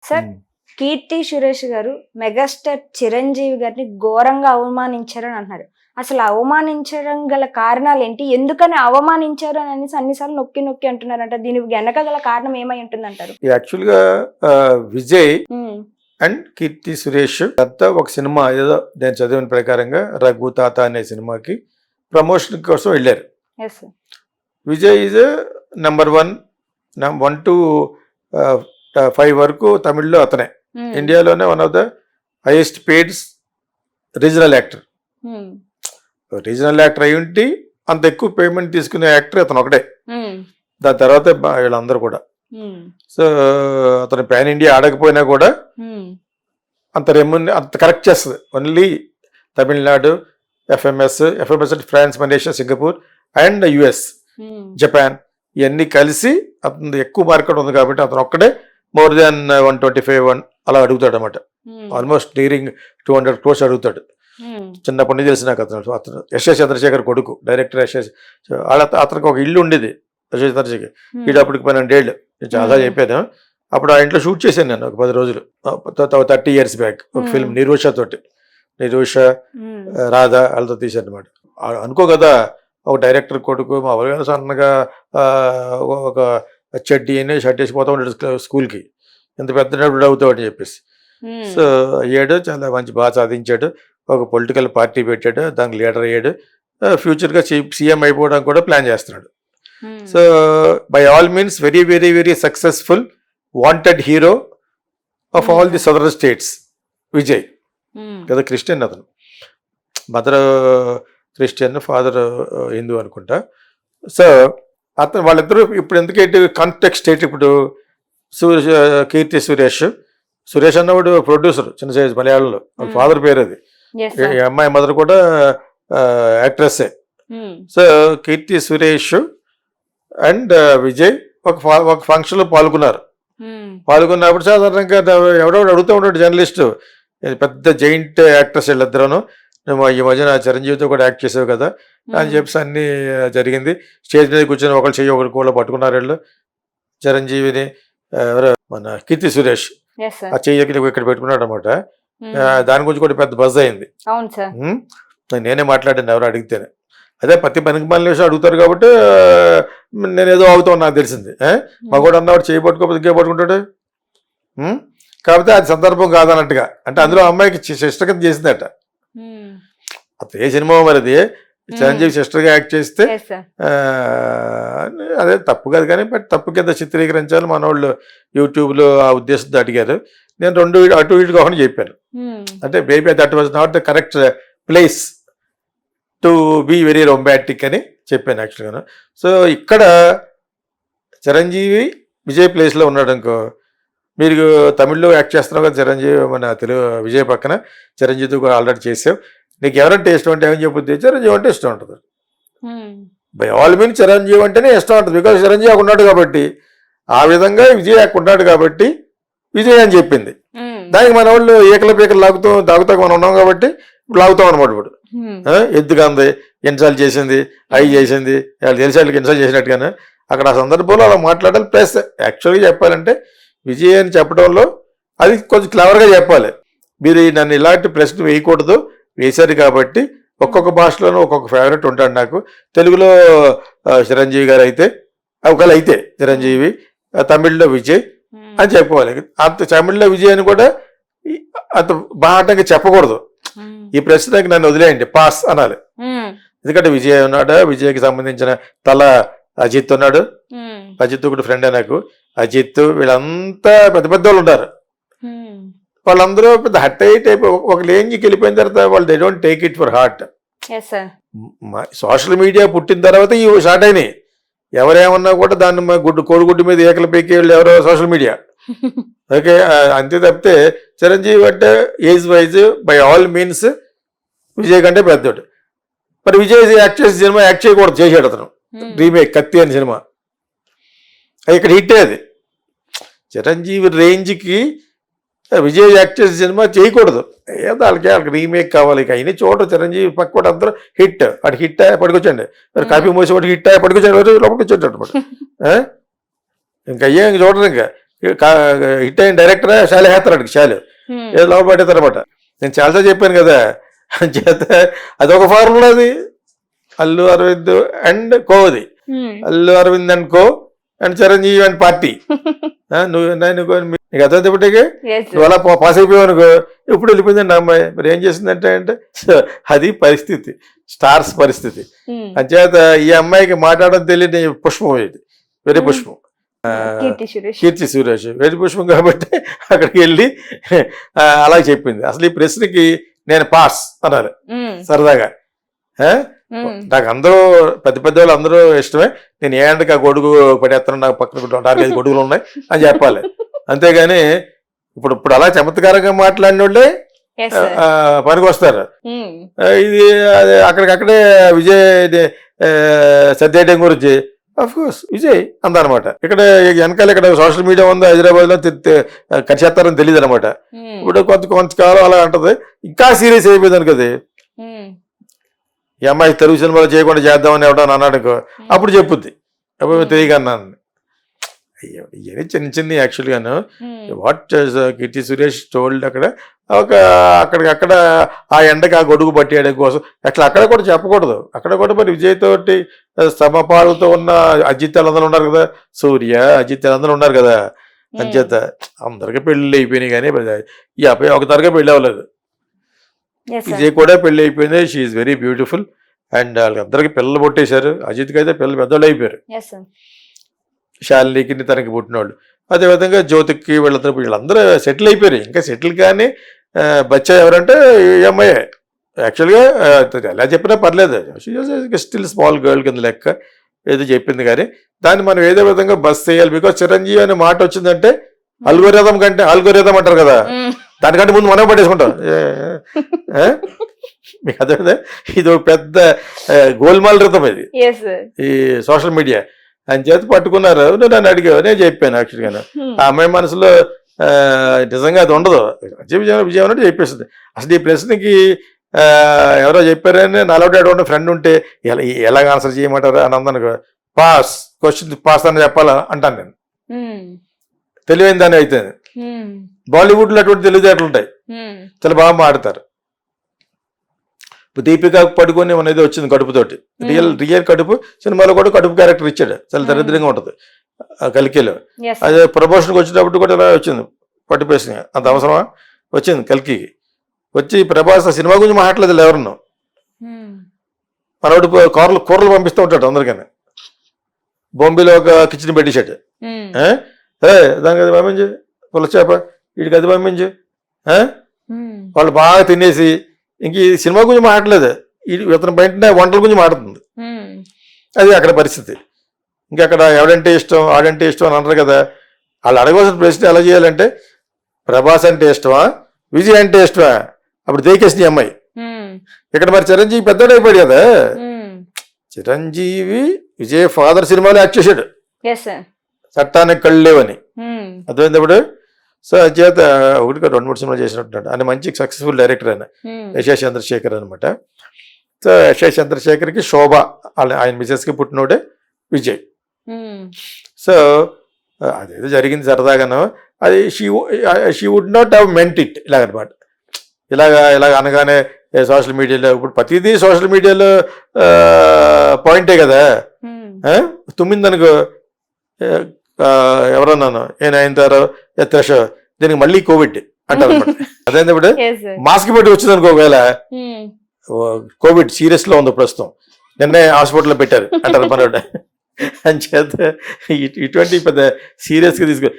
Sir Keerthy Suresh గారు megastar Chiranjeevi గారిని ఘోరంగా అవమానించారని అంటున్నారు. అసలు అవమానించడం గల కారణాలు ఏంటి, ఎందుకని అవమానించారు అని అనేసి అన్నిసార్లు నొక్కి నొక్కి అంటున్నారంట. దీని వెనక గల కారణం ఏమై ఉంటుంది అంటారు? యాక్చువల్గా విజయ్ అండ్ కీర్తి సురేష్ అంతా ఒక సినిమా ఏదో నేను చదివిన ప్రకారంగా రఘు తాత అనే సినిమాకి ప్రమోషన్ కోసం వెళ్ళారు. విజయ్ ఈజ్ నెంబర్ 1 to 5 వరకు తమిళ్లో అతనే. ఇండియాలోనే one of the highest paid regional actor. Regional actor అయి ఉంటే అంత ఎక్కువ పేమెంట్ తీసుకునే యాక్టర్ అతను ఒకటే. దాని తర్వాత వీళ్ళందరూ కూడా. సో అతను పాన్ ఇండియా ఆడకపోయినా కూడా అంత అంత కరెక్ట్ చేస్తుంది. ఓన్లీ తమిళనాడు, ఎఫ్ఎంఎస్ అంటే France, Malaysia, Singapore and US, Japan ఇవన్నీ కలిసి అతను ఎక్కువ మార్కెట్ ఉంది కాబట్టి అతను ఒక్కడే మోర్ దాన్ 125 అలా అడుగుతాడు అనమాట. ఆల్మోస్ట్ నియరింగ్ 200 crores అడుగుతాడు. చిన్నప్పటి నుంచి తెలిసి నాకు అతను యశ్వస్ చంద్రశేఖర్ కొడుకు, డైరెక్టర్ యశ్వస్. అతనికి ఒక ఇల్లు ఉండేది యశ్వస్ చంద్రశేఖర్. ఈడప్పటికి 12 ఏళ్ళు నేను చాలా చెప్పాను. అప్పుడు ఆ ఇంట్లో షూట్ చేశాను నేను ఒక 10 రోజులు 30 years బ్యాక్ ఒక ఫిల్మ్ నిరూష తోటి. నిరూష, రాధా వాళ్ళతో తీశాను అనమాట. అనుకో కదా ఒక డైరెక్టర్ కొడుకు మా అవగాహన సన్నగా ఒక చెడ్డీ అని షర్ట్ వేసిపోతా ఉంటాడు స్కూల్కి, ఎంత పెద్ద అవుతావు అని చెప్పేసి. సో అయ్యాడు, చాలా మంచి బాగా సాధించాడు, ఒక పొలిటికల్ పార్టీ పెట్టాడు, దానికి లీడర్ అయ్యాడు, ఫ్యూచర్గా సీఎం అయిపోవడానికి కూడా ప్లాన్ చేస్తున్నాడు. So by all means very very very successful wanted hero of all the southern states Vijay. కదా క్రిస్టియన్, అతను మదర్ క్రిస్టియన్, ఫాదర్ హిందూ అనుకుంటా. సో అతను వాళ్ళిద్దరూ ఇప్పుడు ఎందుకంటే కాంటెక్స్ట్ ఏంటి, ఇప్పుడు కీర్తి సురేష్ అన్నవాడు ప్రొడ్యూసర్ చిన్న సైజ్ మలయాళంలో, వాళ్ళ ఫాదర్ పేరు అది. ఈ అమ్మాయి మదర్ కూడా యాక్ట్రెస్సే. సో కీర్తి సురేష్ అండ్ విజయ్ ఒక ఫంక్షన్లో పాల్గొన్నప్పుడు సాధారణంగా ఎవడెవడు అడుగుతూ ఉంటాడు జర్నలిస్టు, పెద్ద జైంట్ యాక్టర్స్ వీళ్ళిద్దరూ, ఈ మధ్యన చిరంజీవితో కూడా యాక్ట్ చేసావు కదా అని చెప్పేసి అన్నీ జరిగింది. స్టేజ్ మీద కూర్చొని ఒకళ్ళు చెయ్యి ఒకరు కూడా పట్టుకున్నారు వీళ్ళు. చిరంజీవిని ఎవరో మన కీర్తి సురేష్ ఆ చెయ్యి ఇక్కడ పెట్టుకున్నాడు అనమాట. దాని గురించి కూడా పెద్ద బజ్ అయింది. నేనే మాట్లాడాను ఎవరు అడిగితేనే. అదే ప్రతి పనికి మళ్ళీ విషయం అడుగుతారు కాబట్టి నేనేదో అవుతాను నాకు తెలిసింది. మగోడు అన్నవాడు చేయి పట్టుకోకపోతే ఇంకే పట్టుకుంటాడు. కాకపోతే అది సందర్భం కాదన్నట్టుగా, అంటే అందులో అమ్మాయికి సిస్టర్ కింద చేసిందట. అతను ఏ సినిమా మరి అది చిరంజీవి సిస్టర్గా యాక్ట్ చేస్తే అదే తప్పు కాదు కానీ బట్ తప్పు కింద చిత్రీకరించాలి మన వాళ్ళు యూట్యూబ్లో ఆ ఉద్దేశంతో అడిగారు. నేను 2 అటు ఇటు కాకుండా చెప్పాను. అంటే baby that was not the correct place to be very romantic అని చెప్పాను యాక్చువల్గా. సో ఇక్కడ చిరంజీవి విజయ్ ప్లేస్లో ఉన్నాడు అనుకో, మీరు తమిళ్లో యాక్ట్ చేస్తున్నావు కదా చిరంజీవి, మన తెలుగు విజయ్ పక్కన చిరంజీవితో కూడా ఆల్రెడీ చేసావు, నీకు ఎవరంటే ఇష్టం అంటే ఏమని చెప్పుద్ది, చిరంజీవి అంటే ఇష్టం ఉంటుంది. బై ఆల్ మీన్ చిరంజీవి అంటేనే ఇష్టం ఉంటుంది, బికాజ్ చిరంజీవి ఉన్నాడు కాబట్టి. ఆ విధంగా విజయ్ ఉన్నాడు కాబట్టి విజయ్ అని చెప్పింది. దానికి మన వాళ్ళు ఏకల పీకలు తాగుతా మనం ఉన్నాం కాబట్టి ఇప్పుడు లాగుతాం అనమాట. ఇప్పుడు ఎద్దుగా ఉంది, ఎన్నిసార్లు చేసింది, అవి చేసింది, వాళ్ళు తెలిసి వాళ్ళకి ఎన్నిసార్లు చేసినట్టుగానే అక్కడ ఆ సందర్భంలో అలా మాట్లాడాలి. ప్లస్ యాక్చువల్గా చెప్పాలంటే విజయ్ అని చెప్పడంలో అది కొంచెం క్లవర్గా చెప్పాలి. మీరు నన్ను ఇలాంటి ప్రశ్న వేయకూడదు, వేశారు కాబట్టి ఒక్కొక్క భాషలోనూ ఒక్కొక్క ఫేవరెట్ ఉంటాడు నాకు. తెలుగులో చిరంజీవి గారు అయితే ఒకవేళ అయితే చిరంజీవి, తమిళ్లో విజయ్ అని చెప్పుకోవాలి. అంత తమిళ్లో విజయ్ అని కూడా అంత బాహటంగా చెప్పకూడదు. ఈ ప్రశ్నకి నన్ను వదిలేయండి, పాస్ అనాలి. ఎందుకంటే విజయ్ ఉన్నాడు, విజయ్కి సంబంధించిన తల అజిత్ ఉన్నాడు, అజిత్ ఒకటి ఫ్రెండే నాకు. అజిత్ వీళ్ళంతా పెద్ద పెద్ద వాళ్ళు ఉన్నారు. వాళ్ళందరూ పెద్ద హట్ అయ్యి టైప్ ఒక రేంజ్కి వెళ్ళిపోయిన తర్వాత వాళ్ళు they don't take it for heart. Social media పుట్టిన తర్వాత ఈ షార్ట్ అయినాయి. ఎవరేమన్నా కూడా దాన్ని కోడిగుడ్డు మీద ఏకలు పీకే వాళ్ళు ఎవరో సోషల్ మీడియా. ఓకే, అంతే తప్పితే చిరంజీవి అంటే age wise by all means Vijay కంటే పెద్దోడు. మరి విజయ్ యాక్ట్ చేసే సినిమా యాక్ట్ చేయకూడదు, చేసాడు అతను. రీమేక్ కత్తి అని సినిమా ఇక్కడ హిట్ అది. చిరంజీవి రేంజ్కి విజయ్ యాక్ట్ చేసే సినిమా చేయకూడదు, ఏదో వాళ్ళకి రీమేక్ కావాలి. ఇక అయినా చూడరు చిరంజీవి పక్క అందరూ హిట్, అటు హిట్ అయ్యా పడుకొచ్చండి, మరి కాపీ మోసి ఒకటి హిట్ అయ్యా పడుకొచ్చాడు, లోపలికి వచ్చేటట్టు అనమాట. ఇంకా అయ్యా ఇంక చూడరు. ఇంకా హిట్ అయిన డైరెక్టర్ శాలి హేస్తాడు శాలు ఏదో లోపల పడేస్తారనమాట. నేను చాలాసార్లు చెప్పాను కదా, చేత అదొక ఫార్ములా. అది అల్లు అరవింద్ అండ్ కో, అది Allu Aravind and co and Chiranjeevi and party. నీకు అర్థం చెప్పటికి నువ్వు అలా పాస్ అయిపోయావు అనుకో, ఇప్పుడు వెళ్ళిపోయిందండి అమ్మాయి. మరి ఏం చేసిందంటే అది పరిస్థితి, స్టార్స్ పరిస్థితి. అంచేత ఈ అమ్మాయికి మాట్లాడడం తెలియని పుష్పం, ఇది వెరీ పుష్పం, కీర్తి సురేష్ వెరీ పుష్పం. కాబట్టి అక్కడికి వెళ్ళి అలా చెప్పింది. అసలు ఈ ప్రశ్నకి నేను పాస్ అన్నారు సరదాగా. నాకు అందరూ పెద్ద పెద్ద వాళ్ళు అందరూ ఇష్టమే, నేను ఏ అంటకి ఆ గొడుగు పడేస్తాను, నాకు పక్కన 4-5 గొడుగులు ఉన్నాయి అని చెప్పాలి. అంతేగాని ఇప్పుడు అలా చమత్కారంగా మాట్లాడిన వాళ్ళే పనికి వస్తారు. ఇది అక్కడికక్కడే విజయ్ సర్దేయడం గురించి ఆఫ్ కోర్స్ విజయ్ అందనమాట. ఇక్కడ వెనకాల ఇక్కడ సోషల్ మీడియా ఉంది, హైదరాబాద్ లో కచ్చేస్తారని తెలియదు అనమాట. ఇప్పుడు కొంతకాలం అలా అంటది, ఇంకా సీరియస్ అయిపోయింది అనుకది. ఈ అమ్మాయి తెలుగు సినిమాలో చేయకుండా చేద్దామని ఎవడని అన్నాడు, అప్పుడు చెప్పుద్ది అప్పుడు తెలియకన్నాను. అయ్యో ఇవన్నీ చిన్న చిన్న యాక్చువల్గాను వాట్ కీర్తి సురేష్ టోల్డ్ అక్కడ అక్కడికక్కడ ఆ ఎండకి ఆ గొడుగు పట్టేయడం కోసం అక్కడ కూడా చెప్పకూడదు. అక్కడ కూడా మరి విజయ్ తోటి సమపాలతో ఉన్న అజిత్ అందరూ ఉన్నారు కదా, సూర్య అజిత్ అందరూ ఉన్నారు కదా. అంచేత అందరికీ పెళ్ళిళ్ళు అయిపోయినాయి, కానీ ఈ అబ్బాయి ఒక తరగా పెళ్ళి అవ్వలేదు. విజయ్ కూడా పెళ్ళి అయిపోయింది, షీఈ్ వెరీ బ్యూటిఫుల్. అండ్ వాళ్ళందరికీ పిల్లలు పుట్టేశారు. అజిత్కి అయితే పిల్లలు పెద్దోళ్ళు అయిపోయారు, శాలినికి తనకి పుట్టినోళ్ళు. అదేవిధంగా జ్యోతికి వీళ్ళందరూ సెటిల్ అయిపోయారు. ఇంకా సెటిల్ కానీ బచ్చా ఎవరంటే ఈ అమ్మాయి. యాక్చువల్గా ఎలా చెప్పినా పర్లేదు, స్టిల్ స్మాల్ గర్ల్ కింద లెక్క ఏదో చెప్పింది. కానీ దాన్ని మనం ఏదో విధంగా బస్ చేయాలి. బికాజ్ చిరంజీవి అనే మాట వచ్చిందంటే అల్గోరిథం కంటే, అల్గోరిథం అంటారు కదా, దానికంటే ముందు మనం పట్టేసుకుంటాం. మీకు అదే ఇది ఒక పెద్ద గోల్మాల్ రితం ఇది, ఈ సోషల్ మీడియా అని చేతి పట్టుకున్నారు. నన్ను అడిగావు, నేను చెప్పాను. యాక్చువల్గా ఆ అమ్మాయి మనసులో నిజంగా అది ఉండదు, విజయం అన్నట్టు చెప్పేస్తుంది. అసలు ఈ ప్రశ్నకి ఎవరో చెప్పారని నాలో అటువంటి ఫ్రెండ్ ఉంటే ఎలాగ ఆన్సర్ చేయమంటారు అని అందనుకో, పాస్ క్వశ్చన్ పాస్ అని చెప్పాలా అంటాను నేను. తెలివైన దాన్ని అయితే బాలీవుడ్ లో అటువంటి తెలివితేటలు ఉంటాయి, చాలా బాగా మాడతారు. దీపిక పడుకొని అనేది వచ్చింది కడుపుతోటి, రియల్ కడుపు. సినిమాలో కూడా కడుపు క్యారెక్టర్ ఇచ్చాడు, చాలా దరిద్రంగా ఉంటుంది కల్కిలో. అదే ప్రమోషన్కి వచ్చినప్పుడు కూడా ఇలా వచ్చింది పట్టుపేసి, అంత అవసరమా వచ్చింది కల్కి. వచ్చి ప్రభాస్ ఆ సినిమా గురించి మాట్లాడలేదు ఎవరన్నా. మనోడు కూరలు పంపిస్తూ ఉంటాడు అందరికీ. బొంబేలో ఒక కిచెన్ పెట్టేశాడు, దానికి అది పంపించు, పులచేప వీడికి అది పంపించు. వాళ్ళు బాగా తినేసి ఇంక ఈ సినిమా గురించి మాట్లాడలేదు, ఇతను బయట వంటల గురించి మాట్లాడుతుంది. అది అక్కడ పరిస్థితి. ఇంకక్కడ ఎవడంటే ఇష్టం ఆడంటే ఇష్టం అని అంటారు కదా. వాళ్ళు అడగవలసిన ప్రశ్న ఎలా చేయాలంటే, ప్రభాస్ అంటే ఇష్టమా విజయ్ అంటే ఇష్టమా, అప్పుడు దేకేసి అమ్మాయి. ఇక్కడ మరి చిరంజీవి పెద్దోడు అయిపోయాడు కదా. చిరంజీవి విజయ్ ఫాదర్ సినిమాలో యాక్ట్ చేశాడు, చట్టానికి కళ్ళు లేవని. అర్థమైనప్పుడు సో చేత 1-2-3 సినిమాలు చేసినట్టున్నాడు. ఆయన మంచి సక్సెస్ఫుల్ డైరెక్టర్ ఆయన, యశ్ చంద్రశేఖర్ అనమాట. సో యశ్ చంద్రశేఖర్కి శోభ ఆయన మిసెస్కి పుట్టినోడే విజయ్. సో అదేదో జరిగింది సరదాగాను. అది she would not have meant it ఇలాగనమాట. ఇలాగ అనగానే సోషల్ మీడియాలో ఇప్పుడు ప్రతిదీ సోషల్ మీడియాలో పాయింటే కదా. తుమ్మిందనుకో ఎవరన్నాను ఏనాయంతారో త్రష, దీనికి మళ్ళీ కోవిడ్ అంటారు అనమాట. అదైంది ఇప్పుడు మాస్క్ పెట్టి వచ్చింది అనుకో, ఒకవేళ కోవిడ్ సీరియస్ లో ఉంది ప్రస్తుతం, నిన్నే హాస్పిటల్లో పెట్టారు అంటారు మనోడు. అని చేత ఇటువంటి పెద్ద సీరియస్గా తీసుకో.